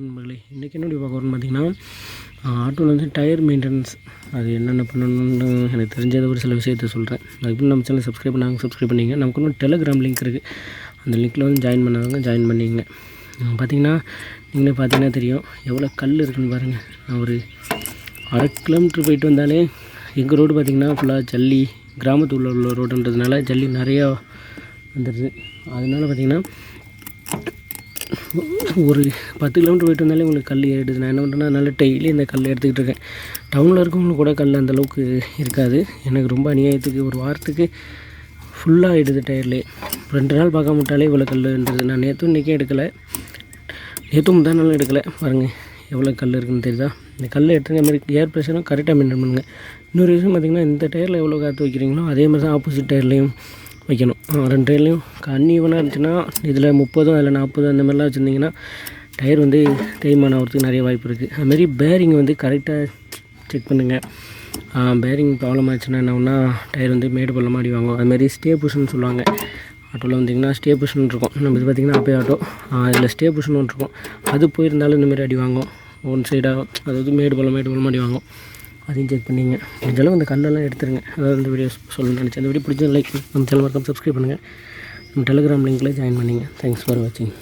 நண்பர்களே, இன்றைக்கி என்ன பார்க்க போகிறோம்னு பார்த்தீங்கன்னா, ஆட்டோவில் வந்து டயர் மெயின்டெனன்ஸ் அது என்னென்ன பண்ணணும்னு எனக்கு தெரிஞ்சதை ஒரு சில விஷயத்த சொல்கிறேன். அதுக்கு நம்ம சேனல் சப்ஸ்கிரைப் பண்ணாங்க, சப்ஸ்கிரைப் பண்ணிங்க. நமக்கு இன்னும் டெலகிராம் லிங்க் இருக்குது. அந்த லிங்க்கில் வந்து ஜாயின் பண்ணாதவங்க ஜாயின் பண்ணிங்க. பார்த்தீங்கன்னா நீங்களே பார்த்தீங்கன்னா தெரியும் எவ்வளோ கல் இருக்குதுன்னு பாருங்கள். நான் ஒரு 1/2 கிலோமீட்டர் போயிட்டு வந்தாலே எங்கள் ரோடு பார்த்திங்கன்னா ஃபுல்லாக ஜல்லி, கிராமத்தில் உள்ள ரோடுன்றதுனால ஜல்லி நிறையா வந்துடுது. அதனால பார்த்திங்கன்னா ஒரு 10 கிலோமீட்டர் போயிட்டு வந்தாலே உங்களுக்கு கல் ஏறிடுது. நான் என்ன பண்ணுறேன்னா அதனால் டெய்லி இந்த கல் எடுத்துக்கிட்டு இருக்கேன். டவுனில் இருக்கவங்களுக்கு கூட கல் அந்தளவுக்கு இருக்காது. எனக்கு ரொம்ப அநியாயத்துக்கு ஒரு வாரத்துக்கு ஃபுல்லாக ஆகிடுது டயர்லேயே. 2 நாள் பார்க்க விட்டாலே இவ்வளோ கல்ன்றது. நான் நேற்றும் இன்றைக்கே எடுக்கலை, நேற்றும் முந்தா நாளும் எடுக்கலை. பாருங்கள் எவ்வளோ கல் இருக்குதுன்னு தெரியுதா. இந்த கல்லை எடுத்துங்க. அது மாதிரி ஏர் ப்ரெஷரும் கரெக்டாக மெயின்டைன் பண்ணுங்கள். இன்னொரு விஷயம் பார்த்திங்கன்னா, இந்த டயரில் எவ்வளோ காற்று வைக்கிறீங்களோ அதே மாதிரி தான் ஆப்போசிட் டயர்லேயும் வைக்கணும். 2 டயர்லையும் அன்ஈவனாக இருந்துச்சுன்னா இதில் 30 அதில் 40 அந்த மாதிரிலாம் வச்சுருந்திங்கன்னா டயர் வந்து தேய்மானம் ஆகிறதுக்கு நிறைய வாய்ப்பு இருக்குது. அதுமாரி பேரிங் வந்து கரெக்டாக செக் பண்ணுங்கள். பேரிங் ப்ராப்ளம் ஆச்சுன்னா என்ன ஒன்றா டயர் வந்து மேடு பள்ளமாக அடி வாங்கும். அதுமாரி ஸ்டே புஷன் சொல்லுவாங்க. ஆட்டோவில் வந்திங்கன்னா ஸ்டே புஷன் இருக்கும். நம்ம இது பார்த்திங்கன்னா அப்பே ஆட்டோ, இதில் ஸ்டே புஷன் ஒன்று இருக்கும். அது போயிருந்தாலும் இந்தமாரி அடி வாங்கும். ஒன் சைடாக அதாவது மேடு பள்ளமாக அடி வாங்கும். அதையும் செக் பண்ணிங்க. இதெல்லாம் அந்த கல்லெல்லாம் எடுத்துருங்க. அதாவது இந்த வீடியோ சொல்லணும்னு நினச்சேன். அந்த வீடியோ பிடிச்சது லைக், நம்ம சேனல் மறக்காம சப்ஸ்கிரைப் பண்ணுங்கள். நம்ம டெலிகிராம் லிங்க்கில் ஜாயின் பண்ணிங்க. தேங்க்ஸ் ஃபார் வாட்சிங்.